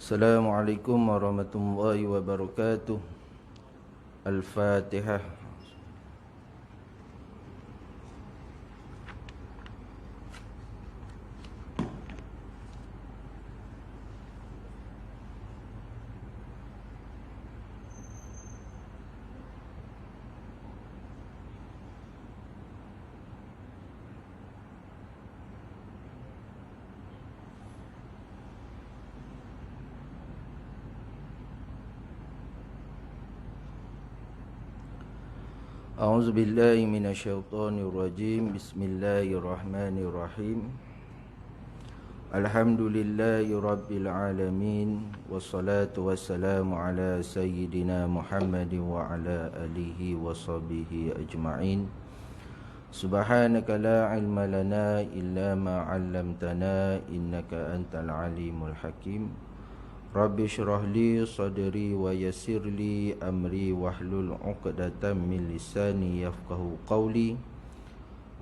Assalamualaikum warahmatullahi wabarakatuh. Al-Fatihah. A'udzu billahi minasyaitonir rajim. Bismillahirrahmanirrahim. Alhamdulillahi rabbil alamin, wassalatu wassalamu ala sayyidina Muhammadin wa ala alihi wa sahbihi ajma'in. Subhanaka la ilma lana illa ma 'allamtana innaka antal alimul hakim. Rabbi syrah li sadri wa yassir li amri wahlul 'uqdatam min lisani yafqahu qawli.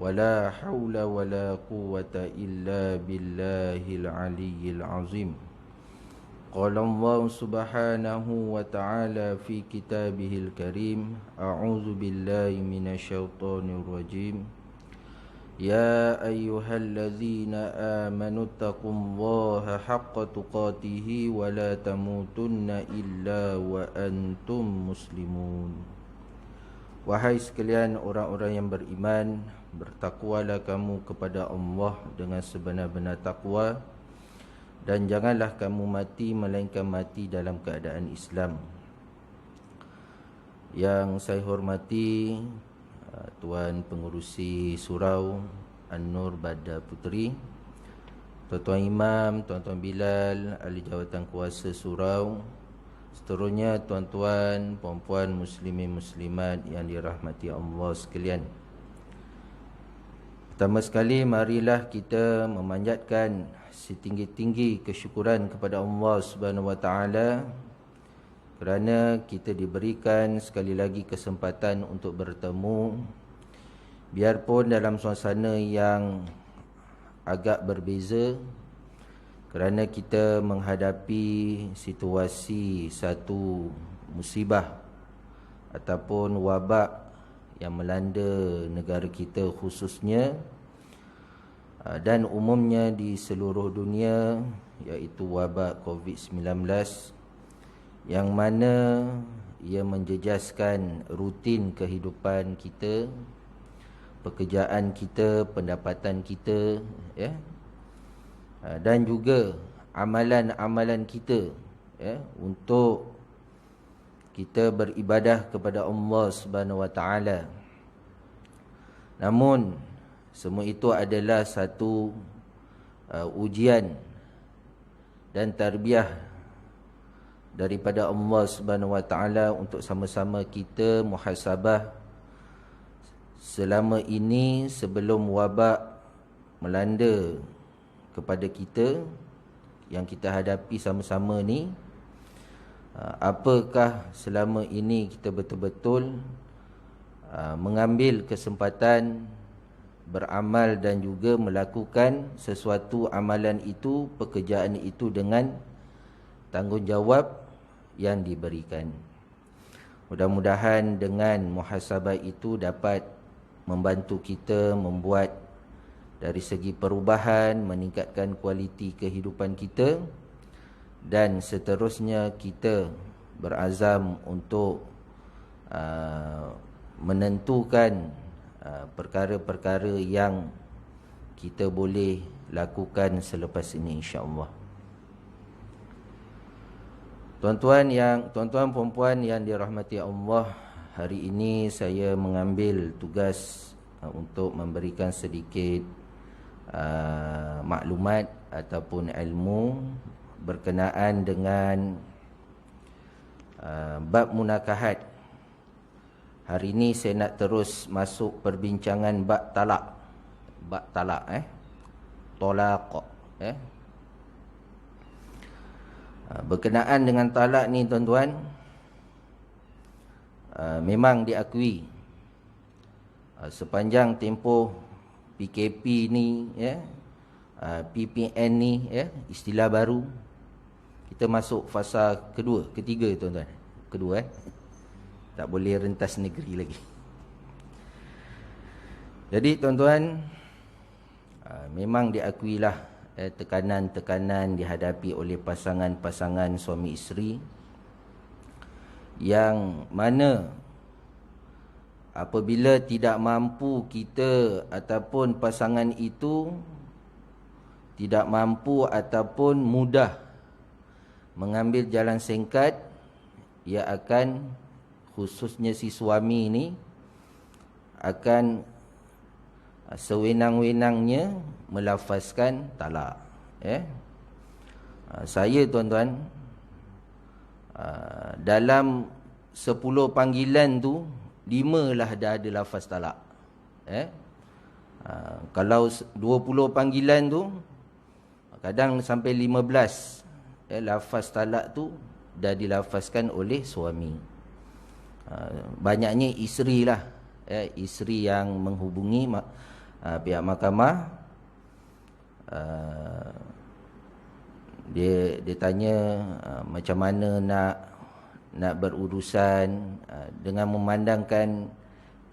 Wala haula wala quwwata illa billahil aliyyil azim. Qala Allah subhanahu wa ta'ala fi kitabihil karim. A'udzu billahi minasyaitonir rajim. Ya ayyuhalladzina amanu taqullaha haqqa tuqatih wa la tamutunna illa wa antum muslimun. Wahai sekalian orang-orang yang beriman, bertakwalah kamu kepada Allah dengan sebenar-benar takwa, dan janganlah kamu mati melainkan mati dalam keadaan Islam. Yang saya hormati Tuan Pengerusi Surau An-Nur Badar Puteri, Tuan-tuan Imam, Tuan-tuan Bilal, Ahli Jawatan Kuasa Surau, seterusnya tuan-tuan, puan-puan muslimin muslimat yang dirahmati Allah sekalian. Pertama sekali, marilah kita memanjatkan setinggi-tinggi kesyukuran kepada Allah Subhanahu Wa Taala kerana kita diberikan sekali lagi kesempatan untuk bertemu, biarpun dalam suasana yang agak berbeza, kerana kita menghadapi situasi satu musibah ataupun wabak yang melanda negara kita khususnya dan umumnya di seluruh dunia, iaitu wabak COVID-19, yang mana ia menjejaskan rutin kehidupan kita, pekerjaan kita, pendapatan kita, ya, dan juga amalan-amalan kita, ya, untuk kita beribadah kepada Allah Subhanahu Wa Taala. Namun semua itu adalah satu ujian dan tarbiyah daripada Allah Subhanahu Wa Taala untuk sama-sama kita muhasabah selama ini sebelum wabak melanda kepada kita yang kita hadapi sama-sama ni. Apakah selama ini kita betul-betul mengambil kesempatan beramal dan juga melakukan sesuatu amalan itu, pekerjaan itu dengan tanggungjawab yang diberikan. Mudah-mudahan dengan muhasabah itu dapat membantu kita membuat dari segi perubahan, meningkatkan kualiti kehidupan kita, dan seterusnya kita berazam untuk menentukan perkara-perkara yang kita boleh lakukan selepas ini, insya-Allah. Tuan-tuan puan-puan yang dirahmati Allah, hari ini saya mengambil tugas untuk memberikan sedikit maklumat ataupun ilmu berkenaan dengan bab munakahat. Hari ini saya nak terus masuk perbincangan bab talak. Bab talak, talaq, berkenaan dengan talak ni tuan-tuan, memang diakui sepanjang tempoh PKP ni, PPN ni, istilah baru, Kita masuk fasa ketiga tuan-tuan. Kedua tak boleh rentas negeri lagi. Jadi tuan-tuan, memang diakuilah tekanan-tekanan dihadapi oleh pasangan-pasangan suami isteri, yang mana apabila tidak mampu kita ataupun pasangan itu tidak mampu ataupun mudah mengambil jalan singkat, ia akan, khususnya si suami ini, akan sewenang-wenangnya melafazkan talak. Saya tuan-tuan, dalam 10 panggilan tu 5 lah dah ada lafaz talak. Kalau 20 panggilan tu kadang sampai 15 lafaz talak tu dah dilafazkan oleh suami. Banyaknya isteri lah, isteri yang menghubungi pihak mahkamah. Dia tanya macam mana nak berurusan, dengan memandangkan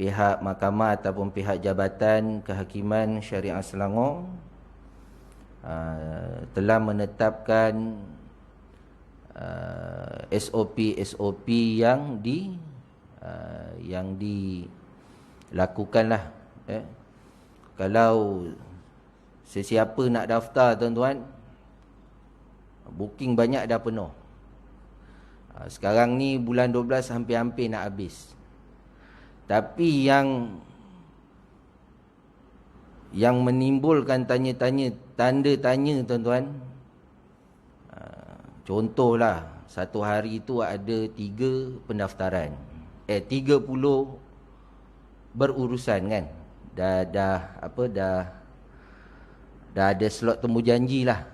pihak mahkamah ataupun pihak Jabatan Kehakiman Syariah Selangor telah menetapkan SOP yang dilakukanlah. Kalau sesiapa nak daftar tuan-tuan, booking banyak dah penuh. Sekarang ni bulan 12 hampir-hampir nak habis. Tapi yang menimbulkan tanda tanya tuan-tuan, contohlah satu hari tu ada 3 pendaftaran, 30 berurusan kan. Dah ada slot temu janji lah.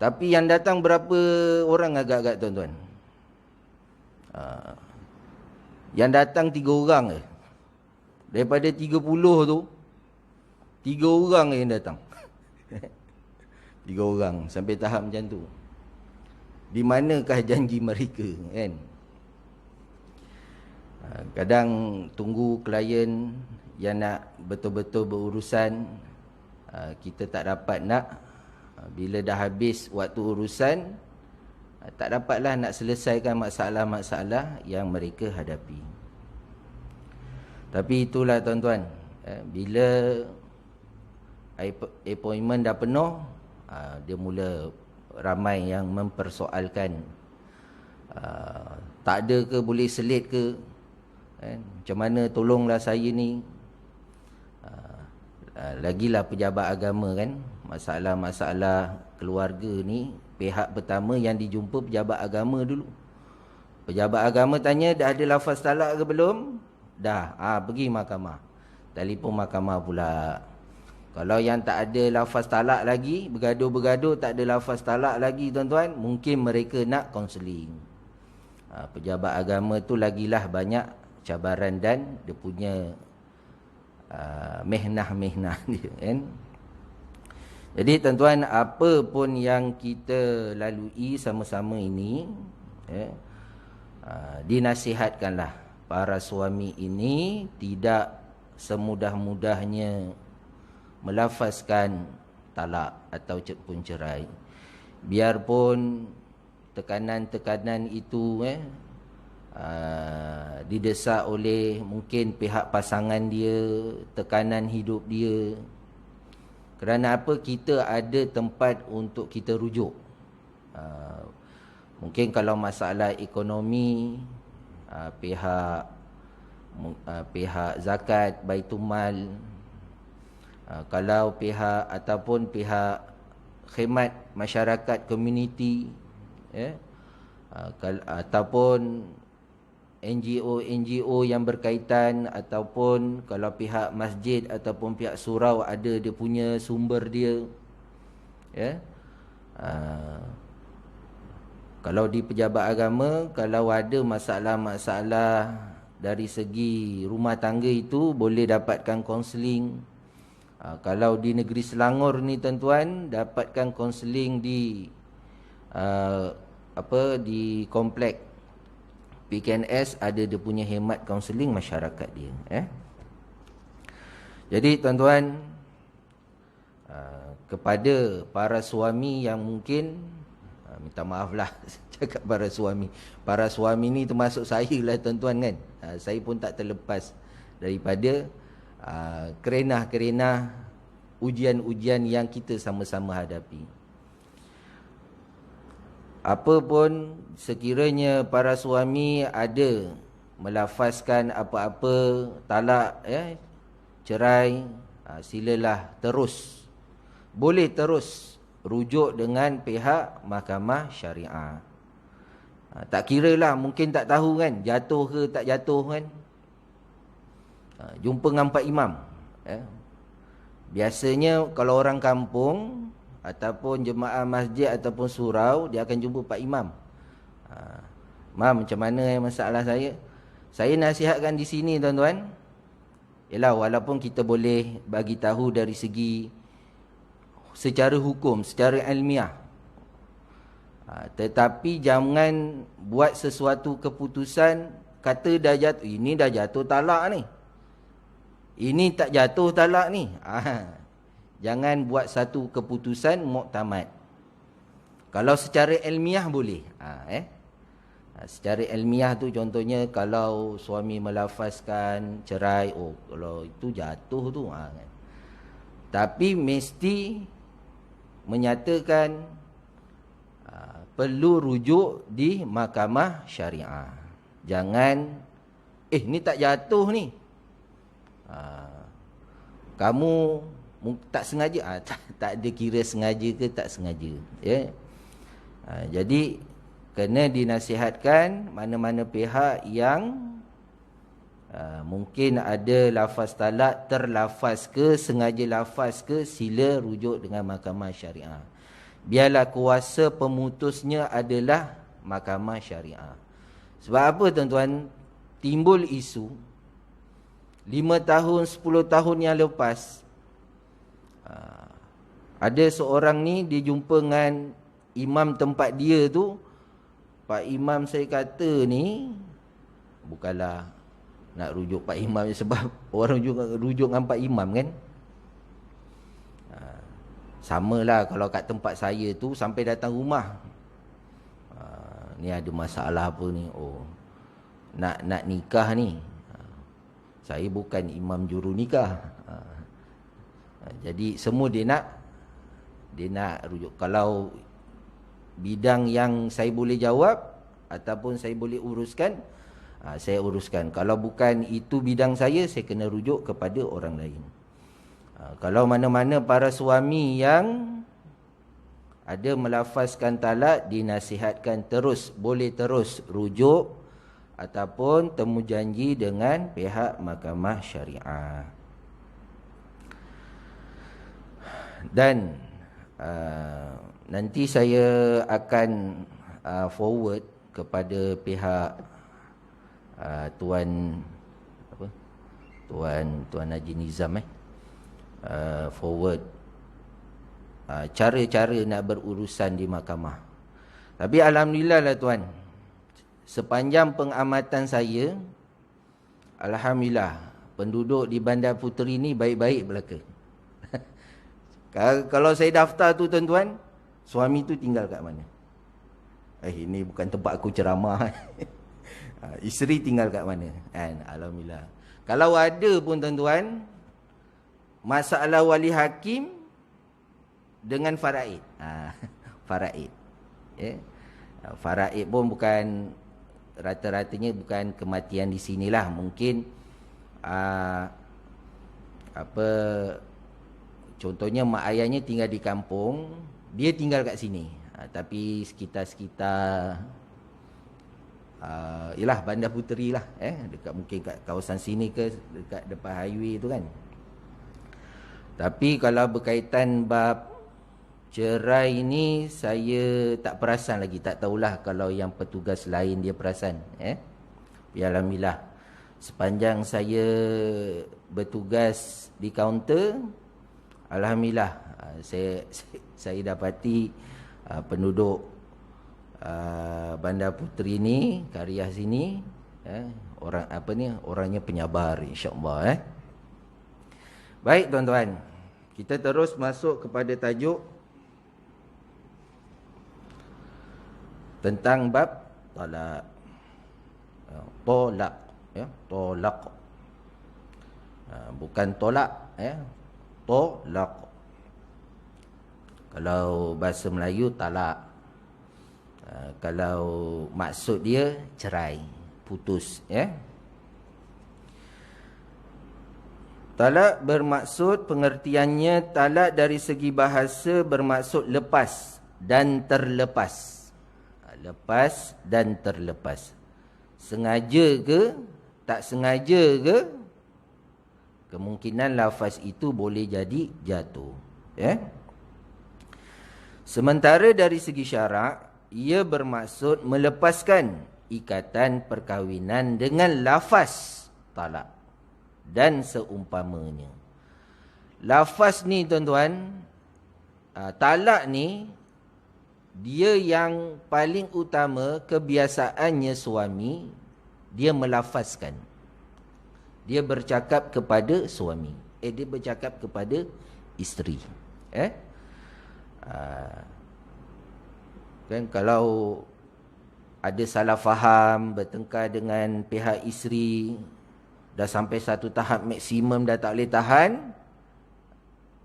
Tapi yang datang berapa orang agak-agak tuan-tuan? Yang datang 3 orang je. Daripada 30 tu 3 orang je yang datang. 3 orang sampai tahap macam tu. Di manakah janji mereka kan? Kadang tunggu klien yang nak betul-betul berurusan, kita tak dapat nak. Bila dah habis waktu urusan, tak dapatlah nak selesaikan masalah-masalah yang mereka hadapi. Tapi itulah tuan-tuan, bila appointment dah penuh, dia mula ramai yang mempersoalkan, tak ada ke, boleh selit ke, macam mana tolonglah saya ni. Lagilah pejabat agama kan, masalah-masalah keluarga ni, pihak pertama yang dijumpa pejabat agama dulu. Pejabat agama tanya, dah ada lafaz talak ke belum? Dah. Pergi mahkamah. Telefon mahkamah pula. Kalau yang tak ada lafaz talak lagi, bergaduh-bergaduh tak ada lafaz talak lagi tuan-tuan, mungkin mereka nak kaunseling. Pejabat agama tu lagilah banyak cabaran dan dia punya mehnah-mehnah dia kan. Jadi tuan-tuan, apa pun yang kita lalui sama-sama ini, dinasihatkanlah para suami ini tidak semudah-mudahnya melafazkan talak atau pun cerai. Biarpun tekanan-tekanan itu didesak oleh mungkin pihak pasangan dia, tekanan hidup dia. Kerana apa? Kita ada tempat untuk kita rujuk. Mungkin kalau masalah ekonomi, pihak zakat, Baitumal, kalau pihak ataupun pihak khidmat masyarakat komuniti, ataupun NGO yang berkaitan, ataupun kalau pihak masjid ataupun pihak surau ada dia punya sumber dia, kalau di pejabat agama, kalau ada masalah-masalah dari segi rumah tangga itu boleh dapatkan kaunseling. Kalau di negeri Selangor ni tuan-tuan, dapatkan kaunseling di di komplek PKNS ada dia punya hemat kaunseling masyarakat dia. Jadi tuan-tuan, kepada para suami yang mungkin, minta maaf lah cakap para suami. Para suami ni termasuk saya lah tuan-tuan kan. Saya pun tak terlepas daripada kerenah-kerenah ujian-ujian yang kita sama-sama hadapi. Apa pun sekiranya para suami ada melafazkan apa-apa talak, cerai, silalah terus. Boleh terus rujuk dengan pihak mahkamah syariah. Tak kira lah, mungkin tak tahu kan, jatuh ke tak jatuh kan. Jumpa dengan Pak Imam. Biasanya kalau orang kampung ataupun jemaah masjid ataupun surau, dia akan jumpa Pak Imam. Mam, macam mana masalah saya? Saya nasihatkan di sini tuan-tuan. Yalah, walaupun kita boleh bagi tahu dari segi secara hukum, secara ilmiah. Tetapi jangan buat sesuatu keputusan kata dah jatuh, ini dah jatuh talak ni. Ini tak jatuh talak ni. Jangan buat satu keputusan muktamad. Kalau secara ilmiah boleh. Secara ilmiah tu contohnya kalau suami melafazkan cerai, kalau itu jatuh tu. Kan. Tapi mesti menyatakan perlu rujuk di mahkamah syariah. Jangan, ni tak jatuh ni. Kamu tak sengaja, tak ada kira sengaja ke tak sengaja. Jadi kena dinasihatkan mana-mana pihak yang mungkin ada lafaz talak, terlafaz ke, sengaja lafaz ke, sila rujuk dengan mahkamah syariah. Biarlah kuasa pemutusnya adalah mahkamah syariah. Sebab apa tuan-tuan? Timbul isu 5 tahun, 10 tahun yang lepas, ada seorang ni dia jumpa dengan imam tempat dia tu. Pak Imam saya kata ni, bukanlah nak rujuk Pak Imam sebab orang rujuk dengan Pak Imam kan. Samalah kalau kat tempat saya tu sampai datang rumah. Ni ada masalah apa ni? Nak nikah ni. Saya bukan imam juru nikah. Jadi semua dia nak rujuk. Kalau bidang yang saya boleh jawab ataupun saya boleh uruskan, saya uruskan. Kalau bukan itu bidang saya kena rujuk kepada orang lain. Kalau mana-mana para suami yang ada melafazkan talak, dinasihatkan terus, boleh terus rujuk ataupun temu janji dengan pihak mahkamah syariah. Dan nanti saya akan forward kepada pihak Tuan Haji Nizam forward cara-cara nak berurusan di mahkamah. Tapi alhamdulillah lah tuan, sepanjang pengamatan saya, alhamdulillah penduduk di Bandar Puteri ni baik-baik belaka. Kalau saya daftar tu tuan-tuan, suami tu tinggal kat mana? Ini bukan tempat aku ceramah. Isteri tinggal kat mana? Alhamdulillah. Kalau ada pun tuan-tuan, masalah wali hakim dengan faraid. Faraid. Faraid pun bukan, rata-ratanya bukan kematian di sinilah. Mungkin contohnya mak ayahnya tinggal di kampung, dia tinggal kat sini. Tapi sekitar-sekitar ialah Bandar Puteri lah, dekat mungkin kat kawasan sini ke dekat depan highway tu kan. Tapi kalau berkaitan bab cerai ni, saya tak perasan lagi, tak tahulah kalau yang petugas lain dia perasan. Alhamdulillah, sepanjang saya bertugas di kaunter, alhamdulillah saya dapati penduduk Bandar Puteri ni, Kariah sini, orang apa ni, orangnya penyabar insya-Allah. Baik tuan-tuan, kita terus masuk kepada tajuk tentang bab talak. Tolak, tolak. Bukan tolak, tolak. Kalau bahasa Melayu talak. Kalau maksud dia cerai, putus, Talak bermaksud, pengertiannya, talak dari segi bahasa bermaksud lepas dan terlepas. Lepas dan terlepas. Sengaja ke, tak sengaja ke, kemungkinan lafaz itu boleh jadi jatuh. Sementara dari segi syarak, ia bermaksud melepaskan ikatan perkahwinan dengan lafaz talak dan seumpamanya. Lafaz ni tuan-tuan, talak ni, dia yang paling utama kebiasaannya suami, dia melafazkan. Dia bercakap kepada suami. Dia bercakap kepada isteri. Kan kalau ada salah faham, bertengkar dengan pihak isteri, dah sampai satu tahap maksimum dah tak boleh tahan,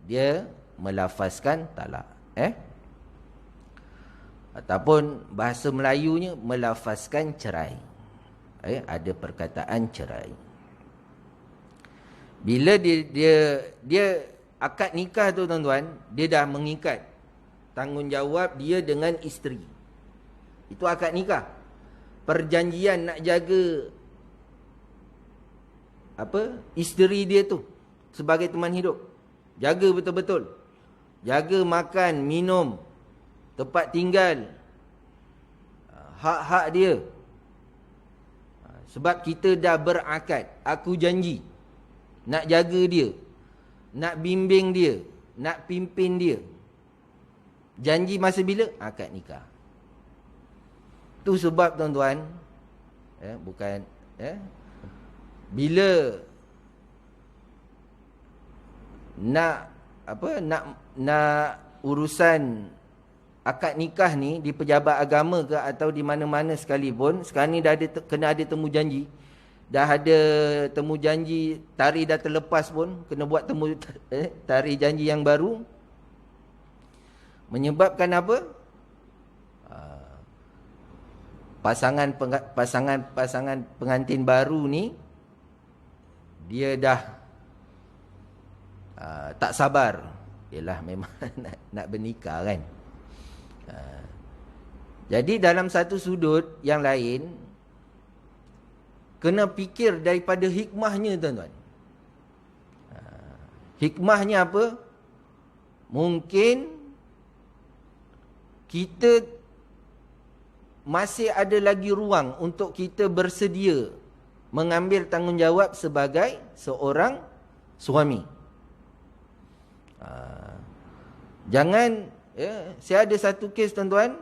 dia melafazkan talak. Ataupun bahasa Melayunya melafazkan cerai. Ada perkataan cerai. Bila dia akad nikah tu tuan-tuan, dia dah mengikat tanggungjawab dia dengan isteri. Itu akad nikah. Perjanjian nak jaga isteri dia tu sebagai teman hidup. Jaga betul-betul. Jaga makan, minum, tempat tinggal, hak-hak dia. Sebab kita dah berakad, aku janji nak jaga dia, nak bimbing dia, nak pimpin dia. Janji masa bila? Akad nikah. Tu sebab tuan-tuan, bukan bila nak urusan akad nikah ni di pejabat agama ke atau di mana-mana sekalipun, sekarang ni dah kena ada temu janji. Dah ada temu janji, tarikh dah terlepas pun kena buat temu tarikh janji yang baru. Menyebabkan apa? Pasangan pengantin baru ni, dia dah tak sabar. Yalah, memang nak bernikah kan. Jadi dalam satu sudut yang lain, kena fikir daripada hikmahnya tuan-tuan. Hikmahnya apa? Mungkin kita masih ada lagi ruang untuk kita bersedia mengambil tanggungjawab sebagai seorang suami. Jangan, saya ada satu kes tuan-tuan,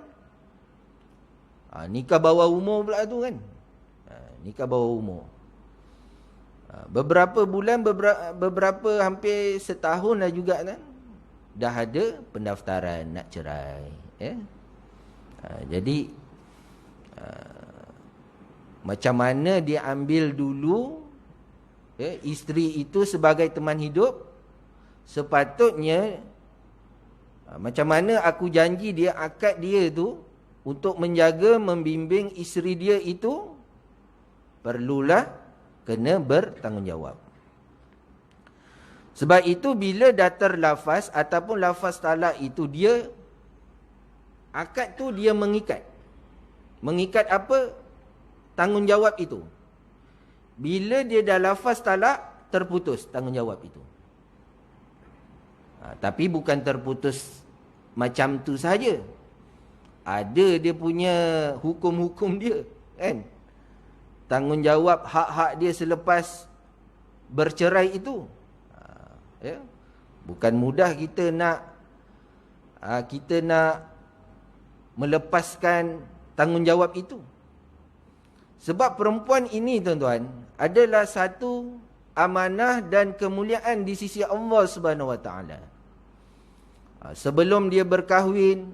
nikah bawah umur pula tu kan. Nikah bawah umur. Beberapa bulan, beberapa hampir setahun dah juga kan, dah ada pendaftaran nak cerai. Jadi macam mana dia ambil dulu isteri itu sebagai teman hidup, sepatutnya macam mana aku janji dia, akad dia tu untuk menjaga, membimbing isteri dia itu, perlulah kena bertanggungjawab. Sebab itu bila dah terlafaz ataupun lafaz talak itu, dia akad tu dia mengikat. Mengikat apa? Tanggungjawab itu. Bila dia dah lafaz talak, terputus tanggungjawab itu. Tapi bukan terputus macam tu saja. Ada dia punya hukum-hukum dia, kan? Tanggungjawab hak-hak dia selepas bercerai itu. Bukan mudah kita nak melepaskan tanggungjawab itu. Sebab perempuan ini tuan-tuan adalah satu amanah dan kemuliaan di sisi Allah Subhanahu Wa Taala. Sebelum dia berkahwin,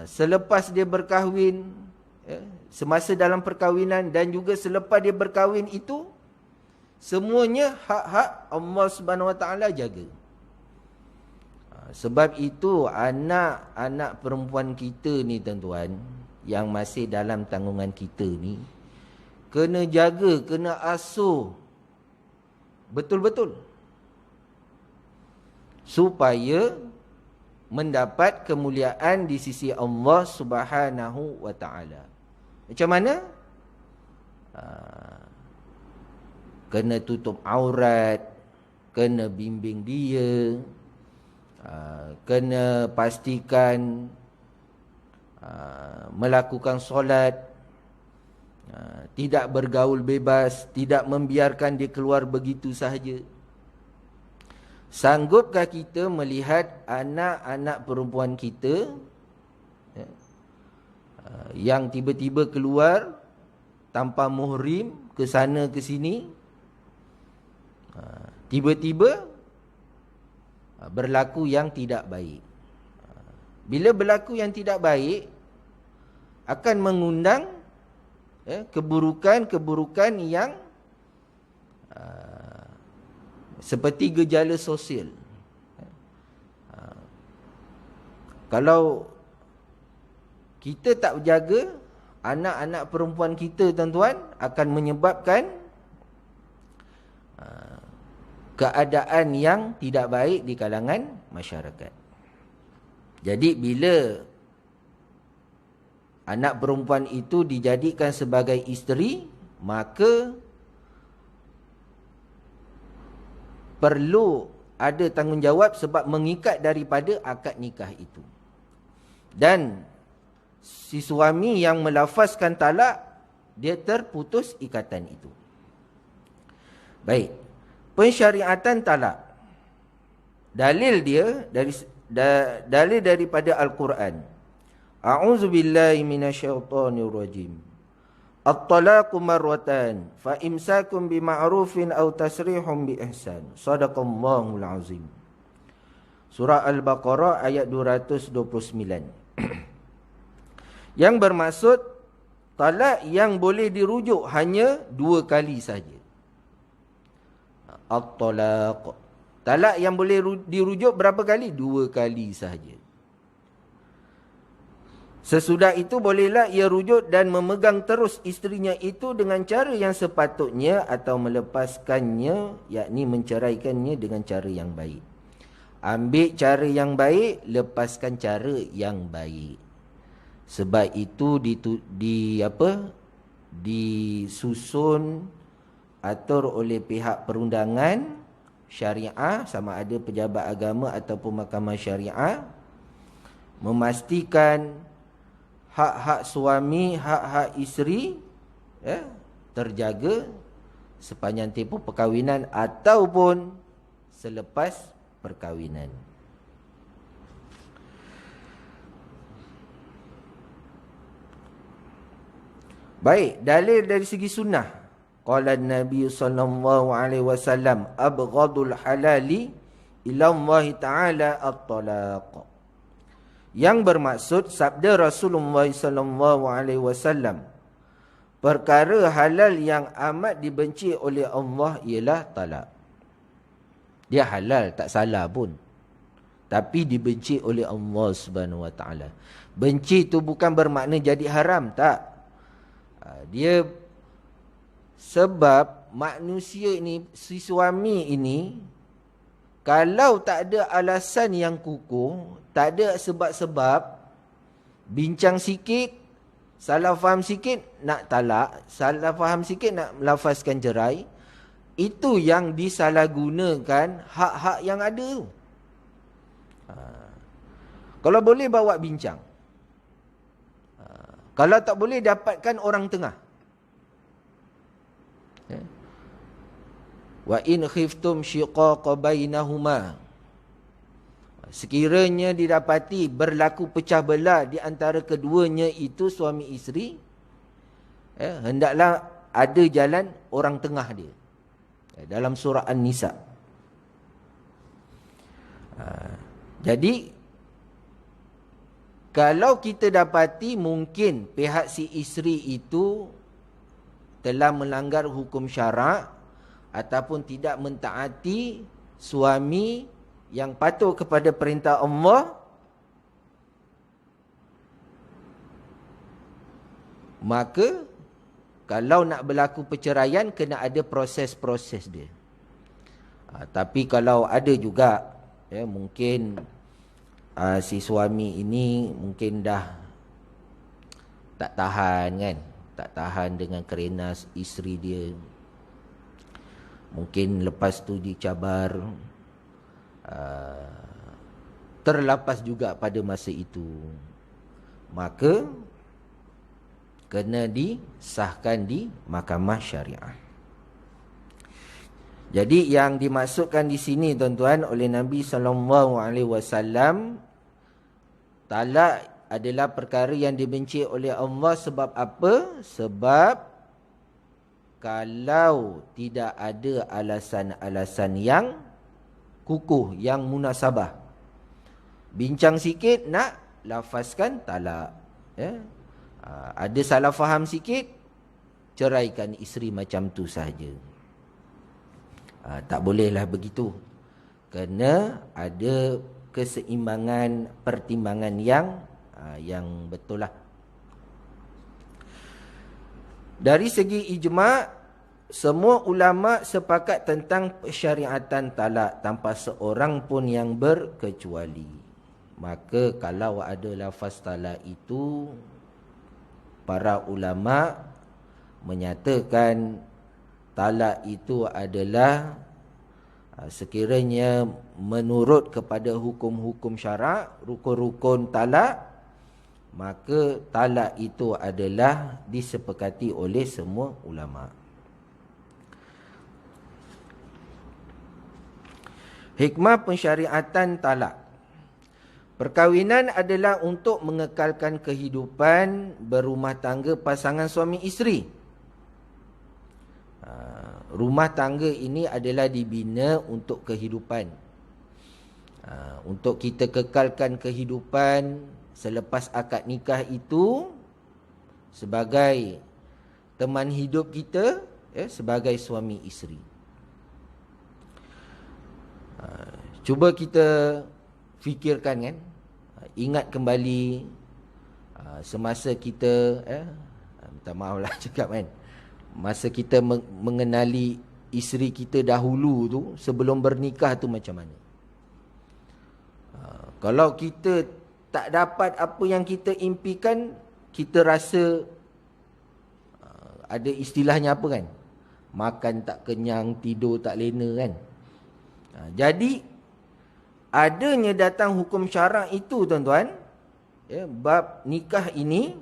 selepas dia berkahwin, semasa dalam perkahwinan dan juga selepas dia berkahwin itu, semuanya hak-hak Allah Subhanahu Wa Taala jaga. Sebab itu anak-anak perempuan kita ni tuan-tuan, yang masih dalam tanggungan kita ni, kena jaga, kena asuh betul-betul supaya mendapat kemuliaan di sisi Allah Subhanahu Wa Taala. Macam mana? Kena tutup aurat, kena bimbing dia, kena pastikan melakukan solat, tidak bergaul bebas, tidak membiarkan dia keluar begitu sahaja. Sanggupkah kita melihat anak-anak perempuan kita yang tiba-tiba keluar tanpa muhrim ke sana ke sini, tiba-tiba berlaku yang tidak baik? Bila berlaku yang tidak baik, akan mengundang keburukan-keburukan yang seperti gejala sosial. Kalau kita tak berjaga, anak-anak perempuan kita tuan-tuan akan menyebabkan keadaan yang tidak baik di kalangan masyarakat. Jadi bila anak perempuan itu dijadikan sebagai isteri, maka perlu ada tanggungjawab sebab mengikat daripada akad nikah itu. Dan si suami yang melafazkan talak, dia terputus ikatan itu. Baik. Pensyariatan talak. Dalil dia dalil daripada Al-Quran. A'udzubillahi minasyaitonirrajim. At-talaqu marratan fa imsakum bima'rufin aw tasrihum bi ihsan. Shadaqallahul azim. Surah Al-Baqarah ayat 229. Yang bermaksud talak yang boleh dirujuk hanya 2 kali saja. At-talaq. Talak yang boleh dirujuk berapa kali? 2 kali sahaja. Sesudah itu bolehlah ia rujuk dan memegang terus isterinya itu dengan cara yang sepatutnya atau melepaskannya, yakni menceraikannya dengan cara yang baik. Ambil cara yang baik, lepaskan cara yang baik. Sebab itu disusun, atur oleh pihak perundangan syariah, sama ada pejabat agama ataupun mahkamah syariah, memastikan hak-hak suami, hak-hak isteri terjaga sepanjang tempoh perkahwinan ataupun selepas perkahwinan. Baik, dalil dari segi sunnah. Qala Nabi sallallahu alaihi wasallam abghadul halali ila Allah taala at-talaq. Yang bermaksud sabda Rasulullah sallallahu alaihi wasallam, perkara halal yang amat dibenci oleh Allah ialah talak. Dia halal, tak salah pun, tapi dibenci oleh Allah Subhanahu wa taala. Benci tu bukan bermakna jadi haram, tak. Dia sebab manusia ini, si suami ini, kalau tak ada alasan yang kukuh, tak ada sebab-sebab, bincang sikit, salah faham sikit nak talak, salah faham sikit nak melafazkan cerai, itu yang disalahgunakan hak-hak yang ada tu. Kalau boleh bawa bincang. Kalau tak boleh dapatkan orang tengah. Wa in khiftum shiqaqa bainahuma. sekiranya didapati berlaku pecah belah di antara keduanya itu suami isteri, hendaklah ada jalan orang tengah dia. Dalam surah An-Nisa. Jadi kalau kita dapati mungkin pihak si isteri itu telah melanggar hukum syarak ataupun tidak mentaati suami yang patuh kepada perintah Allah, maka kalau nak berlaku perceraian kena ada proses-proses dia. Tapi kalau ada juga mungkin si suami ini mungkin dah tak tahan kan, tak tahan dengan kerana isteri dia, mungkin lepas tu dicabar, terlepas juga pada masa itu, maka kena disahkan di mahkamah syariah. Jadi yang dimaksudkan di sini tuan-tuan oleh Nabi SAW, talak adalah perkara yang dibenci oleh Allah. Sebab apa? Sebab kalau tidak ada alasan-alasan yang kukuh, yang munasabah, bincang sikit nak lafazkan talak, ada salah faham sikit, ceraikan isteri macam tu sahaja. Tak bolehlah begitu. Kena ada keseimbangan, pertimbangan yang betul lah. Dari segi ijma', semua ulama' sepakat tentang syariatan talak tanpa seorang pun yang berkecuali. Maka kalau ada lafaz talak itu, para ulama' menyatakan talak itu adalah sekiranya menurut kepada hukum-hukum syarak, rukun-rukun talak, maka talak itu adalah disepakati oleh semua ulama'. Hikmah pensyariatan talak. Perkahwinan adalah untuk mengekalkan kehidupan berumah tangga pasangan suami isteri. Rumah tangga ini adalah dibina untuk kehidupan. Untuk kita kekalkan kehidupan selepas akad nikah itu sebagai teman hidup kita, sebagai suami isteri. Cuba kita fikirkan kan, ingat kembali semasa kita, minta maaf lah cakap kan, masa kita mengenali isteri kita dahulu tu, sebelum bernikah tu macam mana. Kalau kita tak dapat apa yang kita impikan, kita rasa ada istilahnya apa kan, makan tak kenyang, tidur tak lena kan. Jadi adanya datang hukum syarak itu tuan-tuan, bab nikah ini,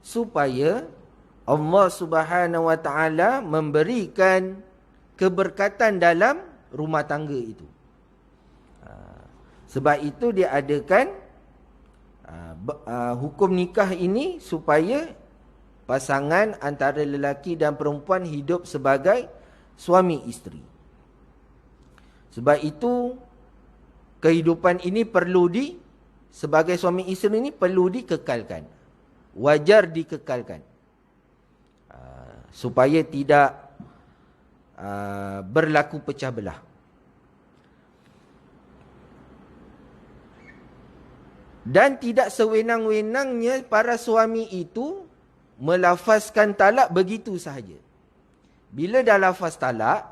supaya Allah Subhanahu Wa Taala memberikan keberkatan dalam rumah tangga itu. Sebab itu dia adakan hukum nikah ini supaya pasangan antara lelaki dan perempuan hidup sebagai suami isteri. Sebab itu kehidupan ini perlu sebagai suami isteri ini perlu dikekalkan. Wajar dikekalkan. Supaya tidak berlaku pecah belah. Dan tidak sewenang-wenangnya para suami itu melafazkan talak begitu sahaja. Bila dah lafaz talak,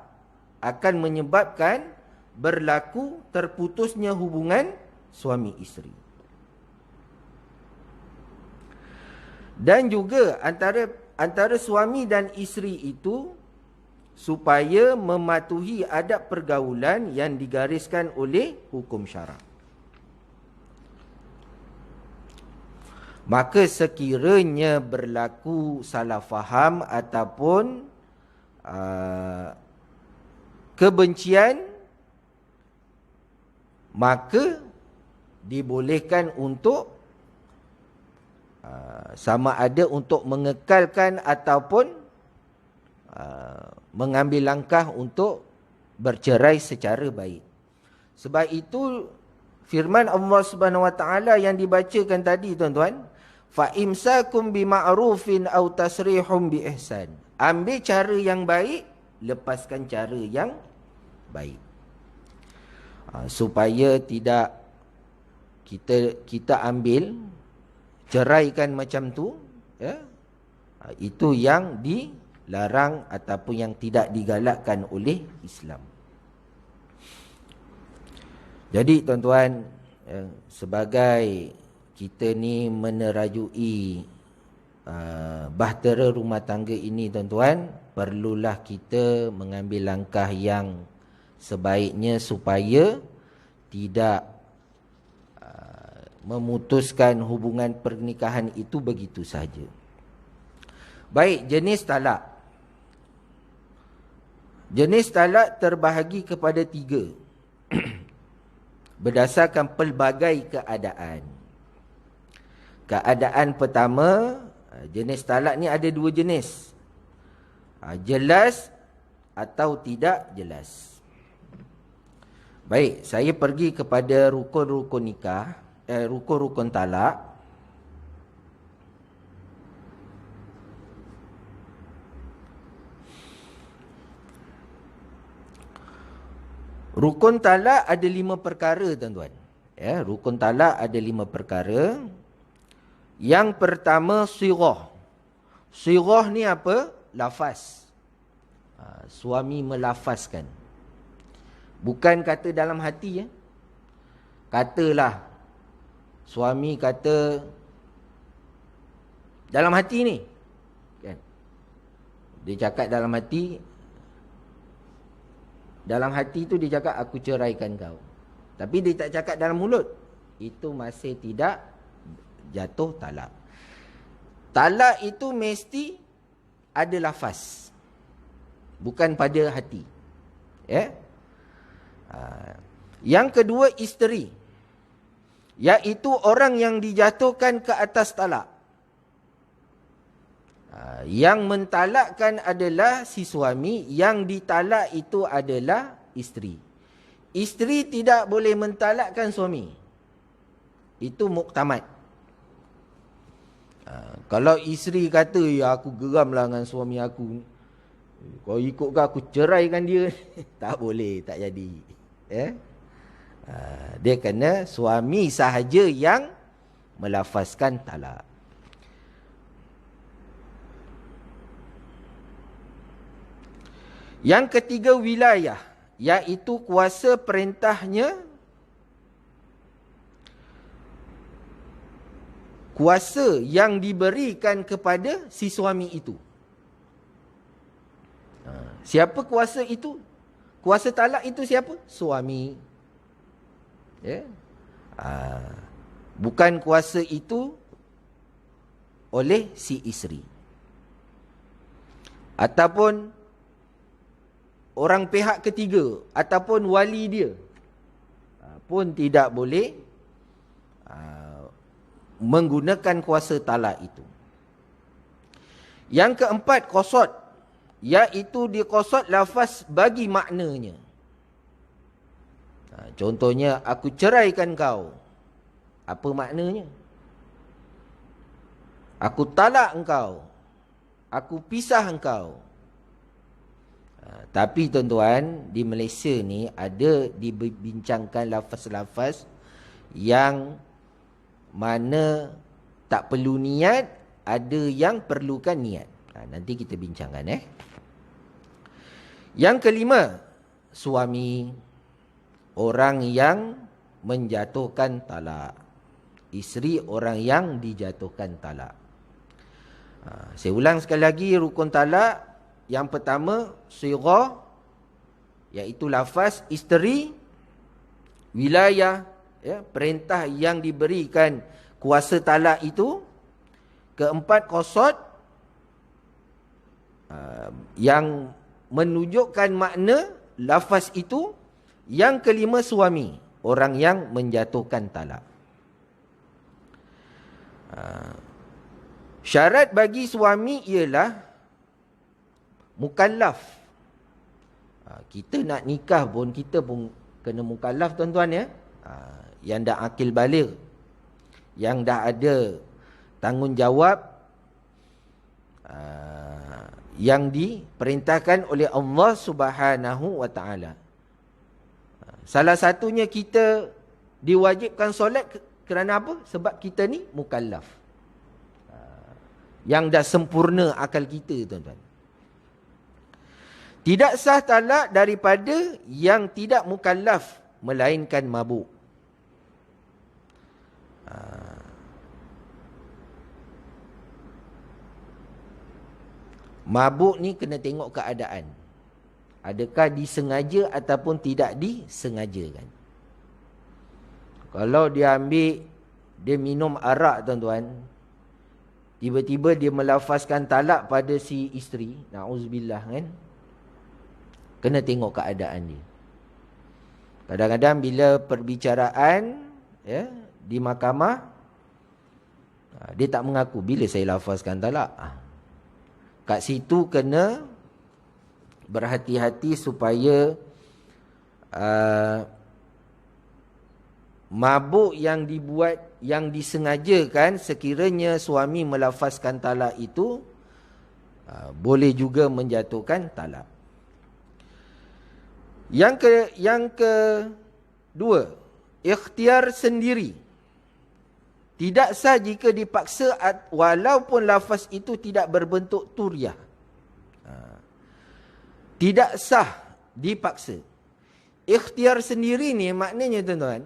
akan menyebabkan berlaku terputusnya hubungan suami isteri. Dan juga antara suami dan isteri itu supaya mematuhi adab pergaulan yang digariskan oleh hukum syarak. Maka sekiranya berlaku salah faham ataupun kebencian, maka dibolehkan untuk sama ada untuk mengekalkan ataupun mengambil langkah untuk bercerai secara baik. Sebab itu firman Allah Subhanahu Wa Taala yang dibacakan tadi tuan-tuan, fa imsakum bima'rufin aw tasrihum bi ihsan. Ambil cara yang baik, lepaskan cara yang baik. Supaya tidak kita ambil ceraikan macam tu, ya. Itu yang dilarang ataupun yang tidak digalakkan oleh Islam. Jadi tuan-tuan, ya, sebagai kita ni menerajui bahtera rumah tangga ini tuan-tuan, perlulah kita mengambil langkah yang sebaiknya supaya tidak memutuskan hubungan pernikahan itu begitu saja. Baik, jenis talak. Jenis talak terbahagi kepada 3 berdasarkan pelbagai keadaan. Keadaan pertama, jenis talak ni ada 2 jenis. Jelas atau tidak jelas. Baik, saya pergi kepada rukun-rukun nikah, rukun-rukun talak. Rukun talak ada 5 perkara tuan-tuan. Ya, rukun talak ada 5 perkara. Yang pertama sirah. Sirah ni apa? Lafaz. Suami melafazkan. Bukan kata dalam hati, ya. Katalah suami kata dalam hati ni, kan? Dia cakap dalam hati. Dalam hati tu dia cakap aku ceraikan kau. Tapi dia tak cakap dalam mulut. Itu masih tidak jatuh talak. Talak itu mesti ada lafaz. Bukan pada hati. Ya. Yang kedua isteri. Iaitu orang yang dijatuhkan ke atas talak. Yang mentalakkan adalah si suami, yang ditalak itu adalah isteri. Isteri tidak boleh mentalakkan suami. Itu muktamad. Kalau isteri kata, ya aku geramlah dengan suami aku, kau ikutkan aku ceraikan dia, tak boleh, tak jadi. Ya? Dia kena suami sahaja yang melafazkan talak. Yang ketiga wilayah, iaitu kuasa perintahnya, kuasa yang diberikan kepada si suami itu. Siapa kuasa itu? Kuasa talak itu siapa? Suami. Ya. Bukan kuasa itu oleh si isteri. Ataupun orang pihak ketiga, ataupun wali dia pun tidak boleh menggunakan kuasa talak itu. Yang keempat, qasad, iaitu diqasad lafaz bagi maknanya. Contohnya, aku ceraikan kau. Apa maknanya? Aku talak engkau. Aku pisah engkau. Tapi tuan-tuan, di Malaysia ni ada dibincangkan lafaz-lafaz yang mana tak perlu niat, ada yang perlukan niat. Nanti kita bincangkan. Yang kelima, suami, orang yang menjatuhkan talak. Isteri, orang yang dijatuhkan talak. Saya ulang sekali lagi, rukun talak. Yang pertama, sirah, iaitu lafaz isteri. Wilayah, ya, perintah yang diberikan kuasa talak itu. Keempat, qasad, yang menunjukkan makna lafaz itu. Yang kelima, suami, orang yang menjatuhkan talak. Syarat bagi suami ialah mukallaf. Kita nak nikah pun, kita pun kena mukallaf tuan-tuan ya. Yang dah akil baligh, yang dah ada tanggungjawab, yang diperintahkan oleh Allah Subhanahu wa taala. Salah satunya kita diwajibkan solat kerana apa? Sebab kita ni mukallaf. Yang dah sempurna akal kita tuan-tuan. Tidak sah talak daripada yang tidak mukallaf melainkan mabuk. Mabuk ni kena tengok keadaan. Adakah disengaja ataupun tidak disengajakan. Kalau dia ambil, dia minum arak tuan-tuan, tiba-tiba dia melafazkan talak pada si isteri, na'uzubillah kan, kena tengok keadaan dia. Kadang-kadang bila perbicaraan ya, di mahkamah, dia tak mengaku bila saya lafazkan talak. Kat situ kena berhati-hati supaya mabuk yang dibuat, yang disengajakan, sekiranya suami melafazkan talak itu, boleh juga menjatuhkan talak. Yang kedua, ikhtiar sendiri. Tidak sah jika dipaksa walaupun lafaz itu tidak berbentuk turiah. Tidak sah dipaksa. Ikhtiar sendiri ni maknanya tuan-tuan,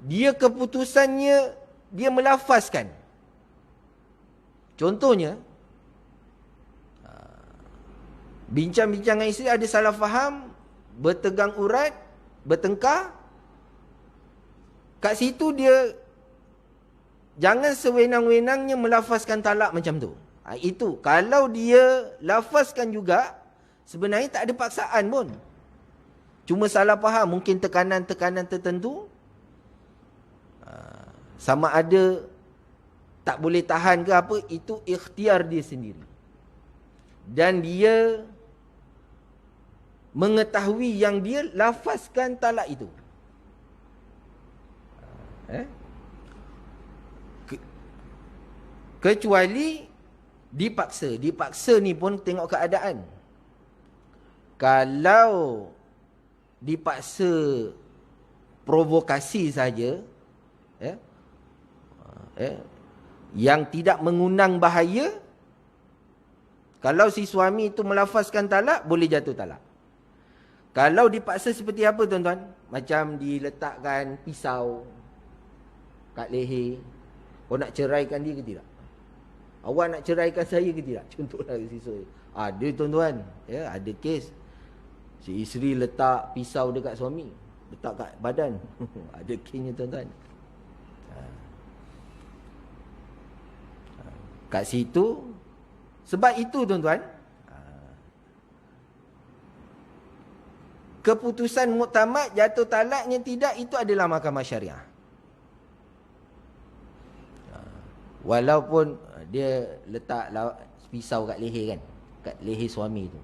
dia keputusannya dia melafazkan. Contohnya, bincang-bincang dengan isteri ada salah faham, bertegang urat, bertengkar. Kat situ dia jangan sewenang-wenangnya melafazkan talak macam tu. Itu kalau dia lafazkan juga, sebenarnya tak ada paksaan pun. Cuma salah faham, mungkin tekanan-tekanan tertentu. Sama ada tak boleh tahan ke apa, itu ikhtiar dia sendiri. Dan dia mengetahui yang dia lafazkan talak itu. Kecuali dipaksa. Dipaksa ni pun tengok keadaan. Kalau dipaksa provokasi saja, yang tidak mengundang bahaya, kalau si suami itu melafazkan talak, boleh jatuh talak. Kalau dipaksa seperti apa tuan-tuan? Macam diletakkan pisau kat leher. Kau nak ceraikan dia ke tidak? Awak nak ceraikan saya ke tidak? Contohlah siswa. Ada tuan-tuan, ya, ada kes. Si isteri letak pisau dekat suami, letak kat badan. Ada kesnya tuan-tuan. Kat situ, sebab itu tuan-tuan, keputusan muktamad jatuh talaknya tidak, itu adalah mahkamah syariah. Walaupun dia letak pisau kat leher kan, kat leher suami tu.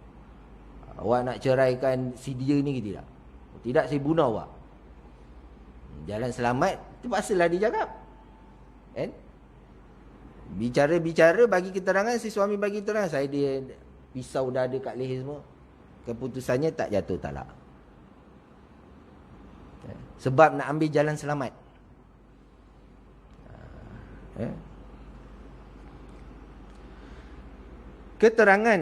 Awak nak ceraikan si dia ni ke tidak? Tidak, saya bunuh awak. Jalan selamat, terpaksalah dia cakap. Kan? Bicara-bicara, bagi keterangan, si suami bagi keterangan, saya dia pisau dah ada kat leher semua. Keputusannya tak jatuh talak. Sebab nak ambil jalan selamat. Keterangan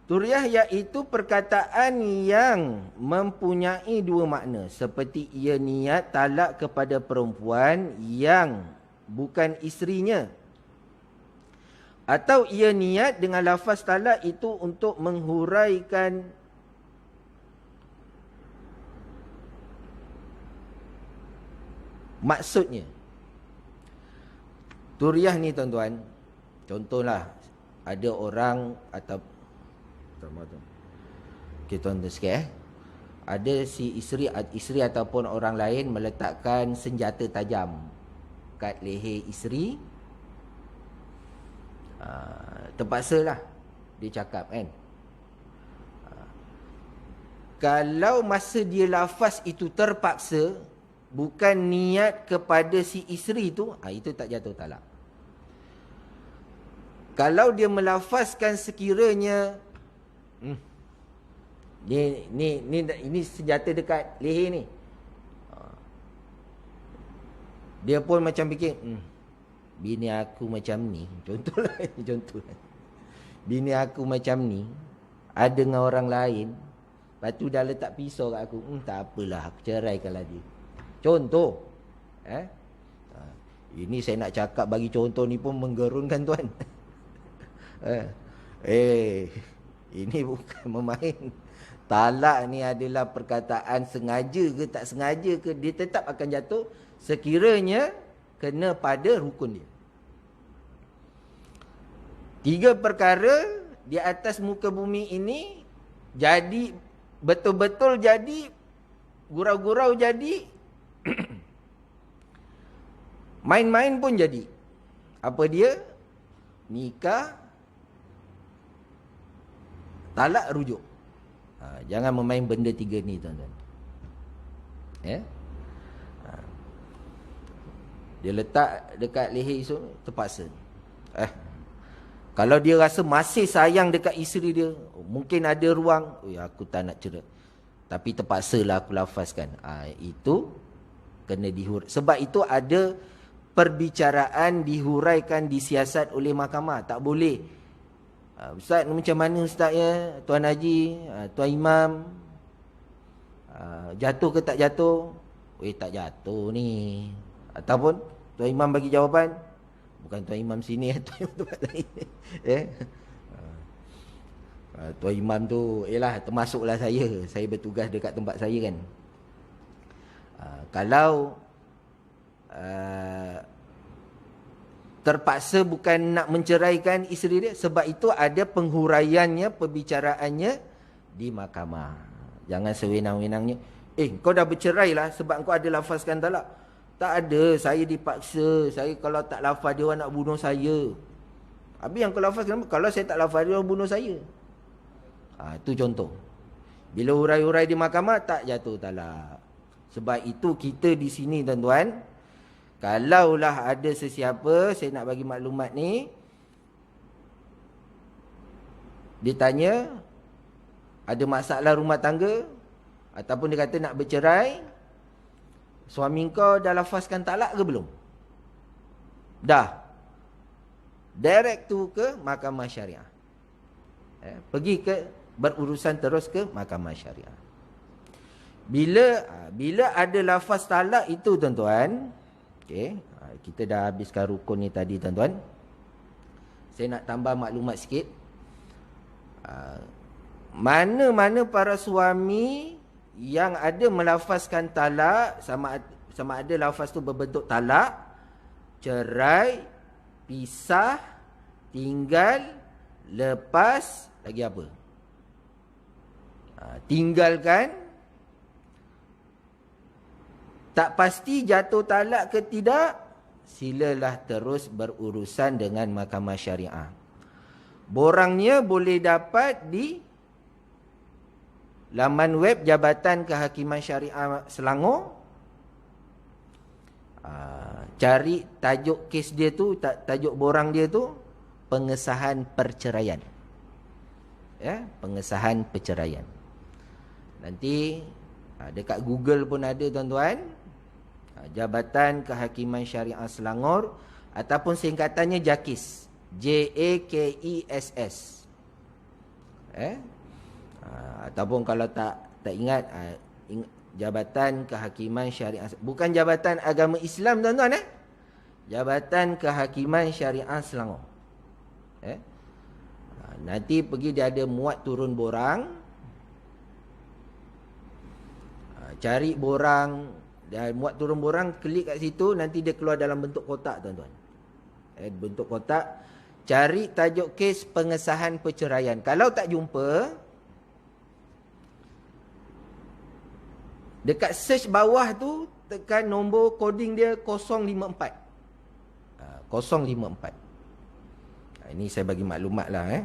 turiah iaitu perkataan yang mempunyai dua makna, seperti ia niat talak kepada perempuan yang bukan isterinya, atau ia niat dengan lafaz talak itu untuk menghuraikan maksudnya. Turiah ni tuan-tuan, contohlah ada orang atau okay, tuan-tuan sikit ada si isteri ataupun orang lain meletakkan senjata tajam kat leher isteri, terpaksalah dia cakap kan. Kalau masa dia lafaz itu terpaksa, bukan niat kepada si isteri tu, itu tak jatuh talak. Kalau dia melafazkan sekiranya ini senjata dekat leher ni, dia pun macam fikir, bini aku macam ni, contohlah. Bini aku macam ni, ada dengan orang lain, lepas tu dah letak pisau kat aku, tak apalah, aku ceraikanlah dia. Contoh. Ini saya nak cakap bagi contoh ni pun menggerunkan tuan. Ini bukan memain. Talak ni adalah perkataan sengaja ke tak sengaja ke, dia tetap akan jatuh sekiranya kena pada rukun dia. 3 perkara di atas muka bumi ini jadi betul-betul jadi, gurau-gurau jadi, main-main pun jadi. Apa dia? Nikah, talak, rujuk. Jangan memain benda 3 ni tuan-tuan. Dia letak dekat leher isu, terpaksa. Kalau dia rasa masih sayang dekat isteri dia, mungkin ada ruang, aku tak nak cerai, tapi terpaksalah aku lafazkan. Itu kena dihuraikan. Sebab itu ada perbicaraan dihuraikan, disiasat oleh mahkamah. Tak boleh, Ustaz macam mana Ustaz ya, Tuan Haji, Tuan Imam, jatuh ke tak jatuh? Tak jatuh ni. Ataupun Tuan Imam bagi jawapan, bukan Tuan Imam sini, Tuan Imam tempat lain. Tuan Imam tu, termasuklah saya bertugas dekat tempat saya kan. Kalau terpaksa bukan nak menceraikan isteri dia, sebab itu ada penghuraiannya, perbicaraannya di mahkamah. Jangan sewenang-wenangnya, kau dah bercerai lah sebab kau ada lafazkan talak. Tak ada, saya dipaksa. Saya kalau tak lafaz dia orang nak bunuh saya. Habis yang kau lafazkan, kalau saya tak lafaz dia orang bunuh saya. Itu contoh. Bila hurai-hurai di mahkamah, tak jatuh talak. Sebab itu kita di sini tuan-tuan, kalaulah ada sesiapa, saya nak bagi maklumat ni, ditanya ada masalah rumah tangga, ataupun dia kata nak bercerai, suami kau dah lafazkan talak ke belum? Dah. Direct tu ke mahkamah syariah. Pergi ke berurusan terus ke mahkamah syariah. Bila ada lafaz talak itu tuan-tuan, kita dah habiskan rukun ni tadi tuan-tuan. Saya nak tambah maklumat sikit. Mana-mana para suami yang ada melafazkan talak, sama ada lafaz tu berbentuk talak, cerai, pisah, tinggal, lepas, lagi apa? Tinggalkan, tak pasti jatuh talak ke tidak, silalah terus berurusan dengan mahkamah syariah. Borangnya boleh dapat di laman web Jabatan Kehakiman Syariah Selangor. Cari tajuk kes dia tu, tajuk borang dia tu, pengesahan perceraian. Pengesahan perceraian. Nanti dekat Google pun ada tuan-tuan, Jabatan Kehakiman Syariah Selangor, ataupun singkatannya JAKIS, JAKISS. Ataupun kalau tak ingat, Jabatan Kehakiman Syariah, bukan Jabatan Agama Islam tuan-tuan, Jabatan Kehakiman Syariah Selangor. Nanti pergi, dia ada muat turun borang, cari borang, dan muat turun borang, klik kat situ, nanti dia keluar dalam bentuk kotak tuan-tuan. Bentuk kotak, cari tajuk kes pengesahan perceraian. Kalau tak jumpa, Dekat search bawah tu, tekan nombor coding dia 054. 054. Ini saya bagi maklumat lah.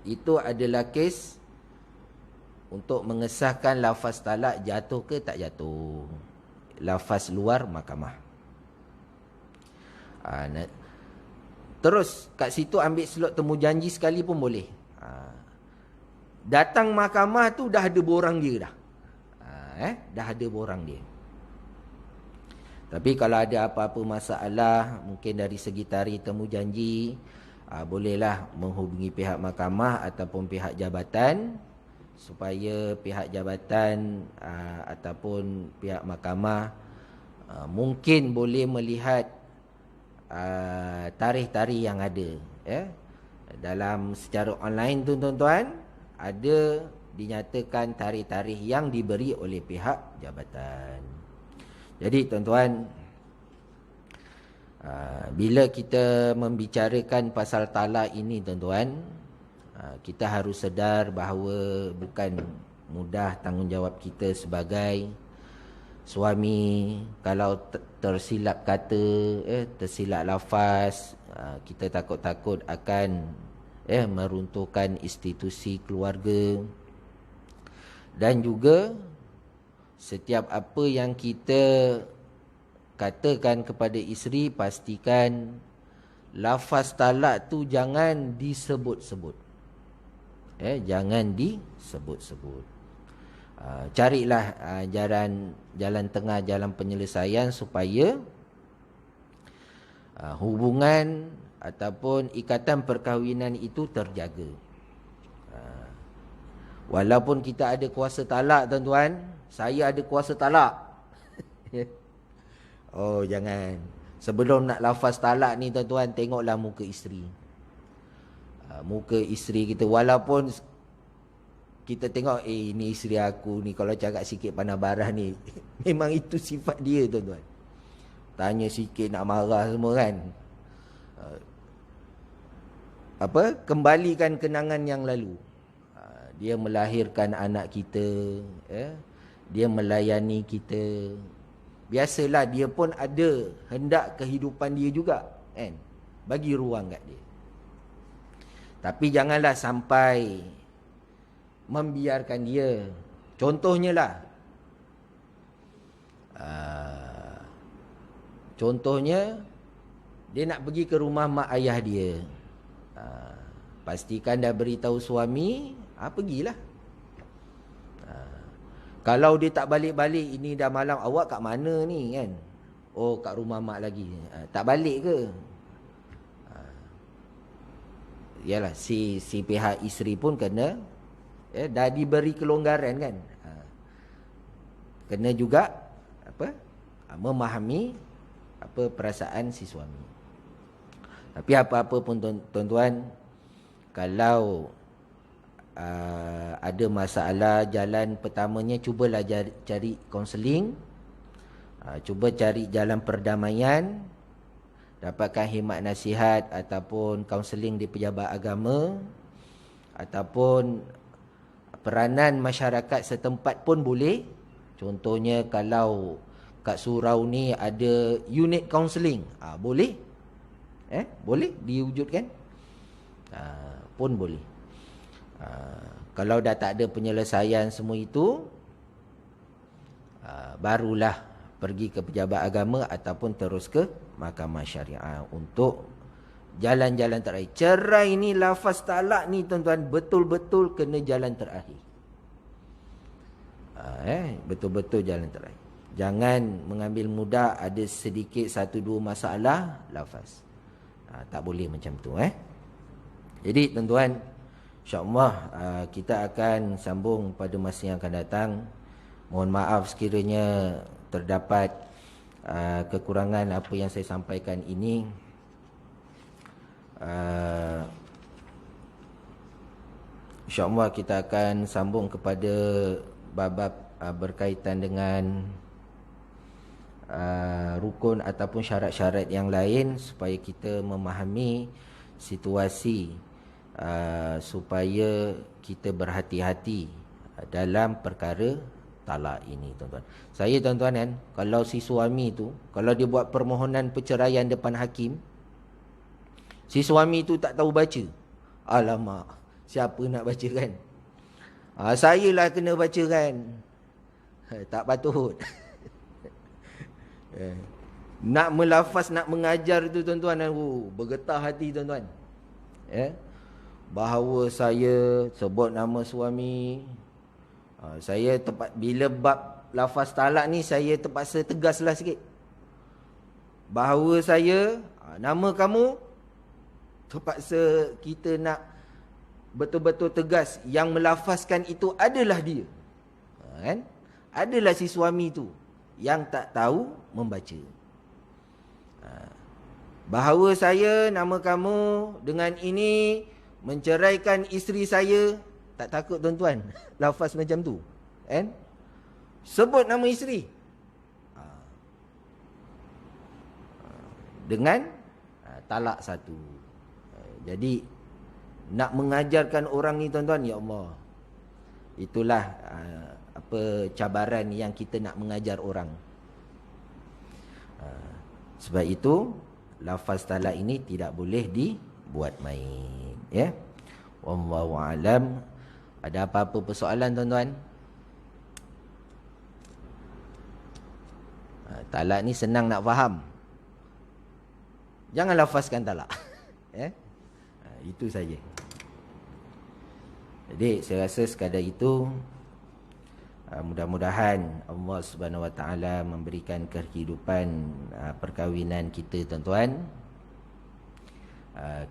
Itu adalah kes untuk mengesahkan lafaz talak jatuh ke tak jatuh. Lafaz luar mahkamah. Terus kat situ ambil slot temu janji sekali pun boleh. Datang mahkamah tu dah ada borang dia dah. Dah ada borang dia. Tapi kalau ada apa-apa masalah, mungkin dari segi tarikh temu janji, bolehlah menghubungi pihak mahkamah ataupun pihak jabatan, supaya pihak jabatan ataupun pihak mahkamah mungkin boleh melihat tarikh-tarikh yang ada. Dalam secara online tu tuan-tuan, ada dinyatakan tarikh-tarikh yang diberi oleh pihak jabatan. Jadi tuan-tuan, bila kita membicarakan pasal talak ini tuan-tuan, kita harus sedar bahawa bukan mudah tanggungjawab kita sebagai suami. Kalau tersilap kata, tersilap lafaz, kita takut-takut akan meruntuhkan institusi keluarga. Dan juga setiap apa yang kita katakan kepada isteri, pastikan lafaz talak tu jangan disebut-sebut. Jangan disebut-sebut. Carilah jalan tengah, jalan penyelesaian supaya hubungan ataupun ikatan perkahwinan itu terjaga. Walaupun kita ada kuasa talak tuan-tuan, saya ada kuasa talak. Oh jangan. Sebelum nak lafaz talak ni tuan-tuan, tengoklah muka isteri. Muka isteri kita, walaupun kita tengok ni isteri aku ni, kalau cakap sikit panah barah ni memang itu sifat dia tuan-tuan. Tanya sikit nak marah semua kan. Kembalikan kenangan yang lalu. Dia melahirkan anak kita, dia melayani kita. Biasalah dia pun ada hendak kehidupan dia juga, kan? Bagi ruang kat dia. Tapi janganlah sampai membiarkan dia. Contohnya lah, contohnya dia nak pergi ke rumah mak ayah dia. Pastikan dah beritahu suami, pergilah. Kalau dia tak balik-balik, ini dah malam, awak kat mana ni kan? Oh, kat rumah mak lagi. Tak balik ke? Yalah, si pihak isteri pun kena, dah diberi kelonggaran kan? Kena juga memahami perasaan si suami. Tapi apa-apa pun tuan-tuan, kalau ada masalah, jalan pertamanya cubalah cari kaunseling, cuba cari jalan perdamaian, dapatkan khidmat nasihat ataupun kaunseling di pejabat agama, ataupun peranan masyarakat setempat pun boleh. Contohnya kalau kat surau ni ada unit kaunseling, boleh, boleh diwujudkan, pun boleh. Kalau dah tak ada penyelesaian semua itu, barulah pergi ke pejabat agama ataupun terus ke mahkamah syariah untuk jalan-jalan terakhir. Cerai ni, lafaz talak ni tuan-tuan, betul-betul kena jalan terakhir. Betul-betul jalan terakhir. Jangan mengambil mudah, ada sedikit satu dua masalah lafaz. Tak boleh macam tu. Jadi tuan-tuan, InsyaAllah kita akan sambung pada masa yang akan datang. Mohon maaf sekiranya terdapat kekurangan apa yang saya sampaikan ini. InsyaAllah kita akan sambung kepada bab-bab berkaitan dengan rukun ataupun syarat-syarat yang lain, supaya kita memahami situasi, supaya kita berhati-hati dalam perkara talak ini, tuan-tuan. Saya, tuan-tuan kan, kalau si suami tu, kalau dia buat permohonan perceraian depan hakim, si suami tu tak tahu baca. Alamak, siapa nak baca kan? Saya lah kena baca kan. Tak patut. Nak melafaz, nak mengajar tu, tuan-tuan, bergetar hati, tuan-tuan. Bahawa saya sebut nama suami, saya bila bab lafaz talak ni, saya terpaksa tegaslah sikit. Bahawa saya, nama kamu, terpaksa kita nak betul-betul tegas. Yang melafazkan itu adalah dia. Kan? Adalah si suami tu yang tak tahu membaca. Bahawa saya, nama kamu dengan ini menceraikan isteri saya. Tak takut, tuan-tuan, lafaz macam tu, kan? Sebut nama isteri dengan talak satu. Jadi nak mengajarkan orang ni, tuan-tuan, ya Allah, itulah cabaran yang kita nak mengajar orang. Sebab itu lafaz talak ini tidak boleh dibuat main, ya. Wallahu alam. Ada apa-apa persoalan, tuan-tuan? Talak ni senang nak faham. Jangan lafazkan talak. Itu saja. Jadi saya rasa sekadar itu. Mudah-mudahan Allah Subhanahu Wa Taala memberikan kehidupan perkahwinan kita, tuan-tuan.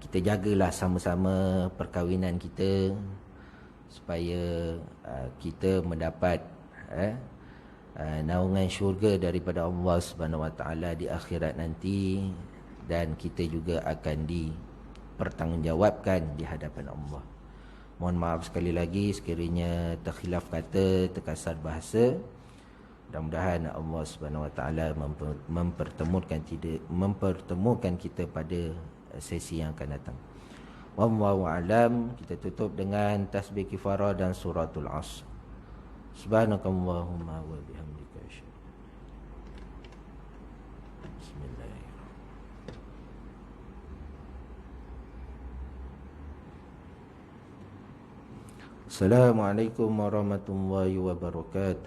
Kita jagalah sama-sama perkahwinan kita supaya kita mendapat naungan syurga daripada Allah Subhanahu Wa Taala di akhirat nanti, dan kita juga akan dipertanggungjawabkan di hadapan Allah. Mohon maaf sekali lagi sekiranya terkhilaf kata, terkasar bahasa. Mudah-mudahan Allah Subhanahu Wa Taala mempertemukan kita pada sesi yang akan datang. Wallahu alam. Kita tutup dengan tasbih kifarah dan suratul Asr. Subhanakallahumma wa bihamdika. Bismillahirrahmanirrahim. Assalamualaikum warahmatullahi wabarakatuh.